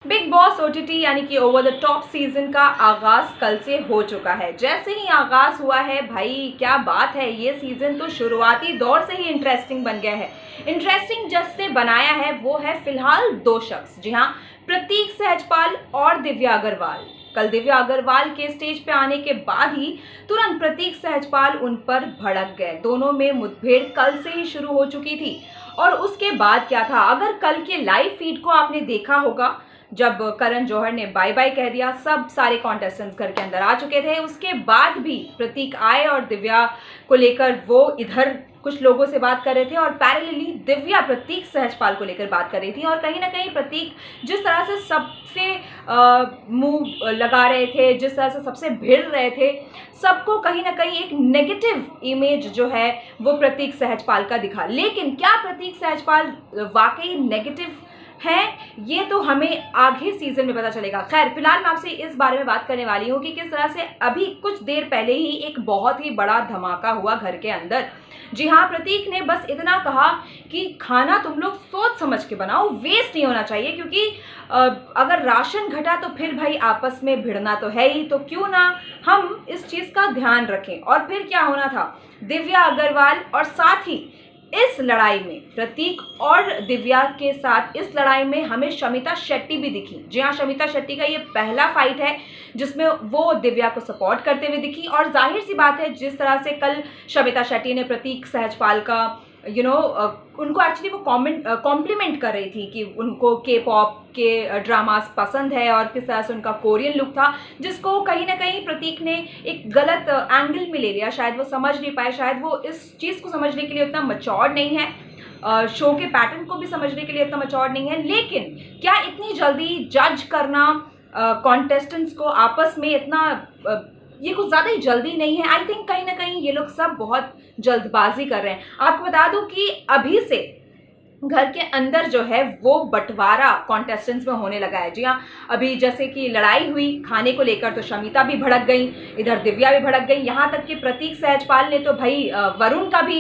Big boss OTT यानी कि over the top season का आगाज कल से हो चुका है। जैसे ही आगाज हुआ है भाई, क्या बात है, ये सीजन तो शुरुआती दौर से ही इंटरेस्टिंग बन गया है। इंटरेस्टिंग जिसने बनाया है वो है फिलहाल दो शख्स, जी हाँ, प्रतीक सहजपाल और दिव्या अग्रवाल। कल दिव्या अग्रवाल के स्टेज पे आने के बाद ही तुरंत प्रतीक सहजपाल उन पर भड़क गए। दोनों में मुठभेड़ कल से ही शुरू हो चुकी थी। और उसके बाद क्या था, अगर कल के लाइव फीड को आपने देखा होगा, जब करण जौहर ने बाय बाय कह दिया, सब सारे कॉन्टेस्टेंट्स घर के अंदर आ चुके थे, उसके बाद भी प्रतीक आए और दिव्या को लेकर वो इधर कुछ लोगों से बात कर रहे थे और पैरेलली दिव्या प्रतीक सहजपाल को लेकर बात कर रही थी। और कहीं ना कहीं प्रतीक जिस तरह से सबसे मुंह लगा रहे थे, जिस तरह से सबसे भिड़ रहे थे, सबको कहीं ना कहीं एक नेगेटिव इमेज जो है वो प्रतीक सहजपाल का दिखा। लेकिन क्या प्रतीक सहजपाल वाकई नेगेटिव है, ये तो हमें आगे सीजन में पता चलेगा। खैर, फिलहाल मैं आपसे इस बारे में बात करने वाली हूँ कि किस तरह से अभी कुछ देर पहले ही एक बहुत ही बड़ा धमाका हुआ घर के अंदर। जी हाँ, प्रतीक ने बस इतना कहा कि खाना तुम लोग सोच समझ के बनाओ, वेस्ट नहीं होना चाहिए, क्योंकि अगर राशन घटा तो फिर भाई आपस में भिड़ना तो है ही, तो क्यों ना हम इस चीज़ का ध्यान रखें। और फिर क्या होना था, दिव्या अग्रवाल और साथ ही इस लड़ाई में प्रतीक और दिव्या के साथ इस लड़ाई में हमें शमिता शेट्टी भी दिखी। जी हाँ, शमिता शेट्टी का ये पहला फाइट है जिसमें वो दिव्या को सपोर्ट करते हुए दिखी। और जाहिर सी बात है, जिस तरह से कल शमिता शेट्टी ने प्रतीक सहजपाल का उनको एक्चुअली वो कॉम्प्लीमेंट कर रही थी कि उनको के पॉप के ड्रामास पसंद है और किस तरह से उनका कोरियन लुक था, जिसको कहीं ना कहीं प्रतीक ने एक गलत एंगल में ले लिया। शायद वो समझ नहीं पाए, शायद वो इस चीज़ को समझने के लिए उतना मैच्योर नहीं है, शो के पैटर्न को भी समझने के लिए इतना मैच्योर नहीं है। लेकिन क्या इतनी जल्दी जज करना कॉन्टेस्टेंट्स को आपस में इतना ये कुछ ज़्यादा ही जल्दी नहीं है। आई थिंक कहीं ना कहीं ये लोग सब बहुत जल्दबाजी कर रहे हैं। आपको बता दूं कि अभी से घर के अंदर जो है वो बंटवारा कॉन्टेस्टेंट्स में होने लगा है। जी हाँ, अभी जैसे कि लड़ाई हुई खाने को लेकर तो शमिता भी भड़क गई, इधर दिव्या भी भड़क गई, यहाँ तक कि प्रतीक सहजपाल ने तो भाई वरुण का भी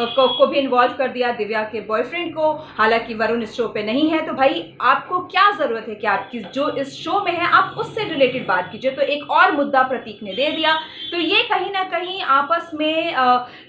को भी इन्वॉल्व कर दिया, दिव्या के बॉयफ्रेंड को। हालांकि वरुण इस शो पे नहीं है, तो भाई आपको क्या ज़रूरत है कि आपकी जो इस शो में है आप उससे रिलेटेड बात कीजिए। तो एक और मुद्दा प्रतीक ने दे दिया। तो ये कहीं ना कहीं आपस में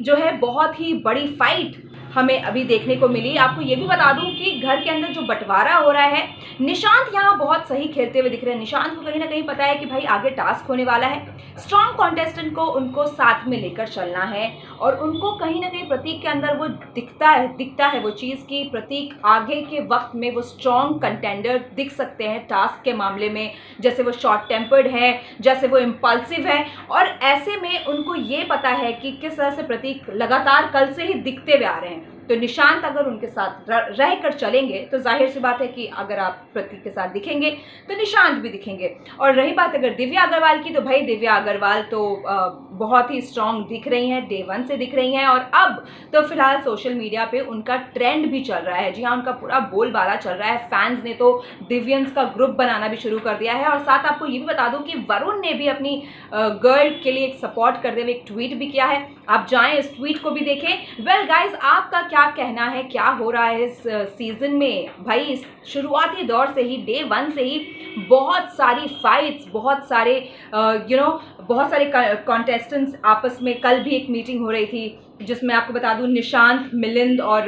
जो है बहुत ही बड़ी फाइट हमें अभी देखने को मिली। आपको ये भी बता दूं कि घर के अंदर जो बंटवारा हो रहा है, निशांत यहाँ बहुत सही खेलते हुए दिख रहे हैं। निशांत को कहीं ना कहीं पता है कि भाई आगे टास्क होने वाला है, स्ट्रॉन्ग कॉन्टेस्टेंट को उनको साथ में लेकर चलना है। और उनको कहीं ना कहीं प्रतीक के अंदर वो दिखता है वो चीज़ कि प्रतीक आगे के वक्त में वो स्ट्रॉन्ग कंटेंडर दिख सकते हैं टास्क के मामले में। जैसे वो शॉर्ट टेम्पर्ड है, जैसे वो इम्पल्सिव है, और ऐसे में उनको ये पता है कि किस तरह से प्रतीक लगातार कल से ही दिखते हुए आ रहे हैं। तो निशांत अगर उनके साथ रह कर चलेंगे तो जाहिर सी बात है कि अगर आप प्रतीक के साथ दिखेंगे तो निशांत भी दिखेंगे। और रही बात अगर दिव्या अग्रवाल की, तो भाई दिव्या अग्रवाल तो बहुत ही स्ट्रॉन्ग दिख रही हैं, डे वन से दिख रही हैं। और अब तो फिलहाल सोशल मीडिया पे उनका ट्रेंड भी चल रहा है। जी हाँ, उनका पूरा बोलबाला चल रहा है। फैंस ने तो दिव्यंस का ग्रुप बनाना भी शुरू कर दिया है। और साथ आपको ये भी बता दूं कि वरुण ने भी अपनी गर्ल के लिए एक सपोर्ट करते हुए एक ट्वीट भी किया है। आप जाएं, इस ट्वीट को भी देखें। वेल गाइज, आपका क्या कहना है, क्या हो रहा है इस सीजन में? भाई इस शुरुआती दौर से ही, डे वन से ही बहुत सारी फाइट्स, बहुत सारे बहुत सारे कॉन्टेस्टेंट्स आपस में। कल भी एक मीटिंग हो रही थी जिसमें आपको बता दूं निशांत, मिलिंद और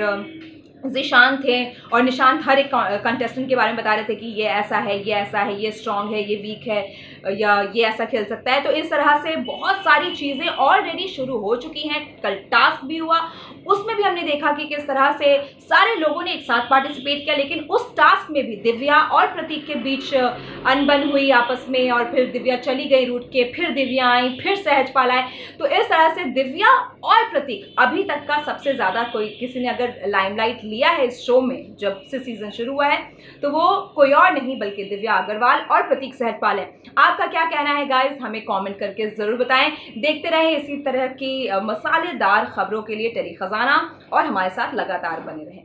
ज़ीशान थे। और निशांत हर एक कंटेस्टेंट के बारे में बता रहे थे कि ये ऐसा है, ये ऐसा है, ये स्ट्रांग है, ये वीक है, या ये ऐसा खेल सकता है। तो इस तरह से बहुत सारी चीज़ें ऑलरेडी शुरू हो चुकी हैं। कल टास्क भी हुआ, उसमें भी हमने देखा कि किस तरह से सारे लोगों ने एक साथ पार्टिसिपेट किया। लेकिन उस टास्क में भी दिव्या और प्रतीक के बीच अनबन हुई आपस में, और फिर दिव्या चली गई रूठ के, फिर दिव्या आई, फिर सहजपाल आए। तो इस तरह से दिव्या और प्रतीक अभी तक का सबसे ज़्यादा कोई किसी ने अगर लाइमलाइट लिया है इस शो में जब से सीजन शुरू हुआ है, तो वो कोई और नहीं बल्कि दिव्या अग्रवाल और प्रतीक सहजपाल है। आपका क्या कहना है गाइस, हमें कमेंट करके ज़रूर बताएं। देखते रहें इसी तरह की मसालेदार खबरों के लिए टेली खजाना, और हमारे साथ लगातार बने रहें।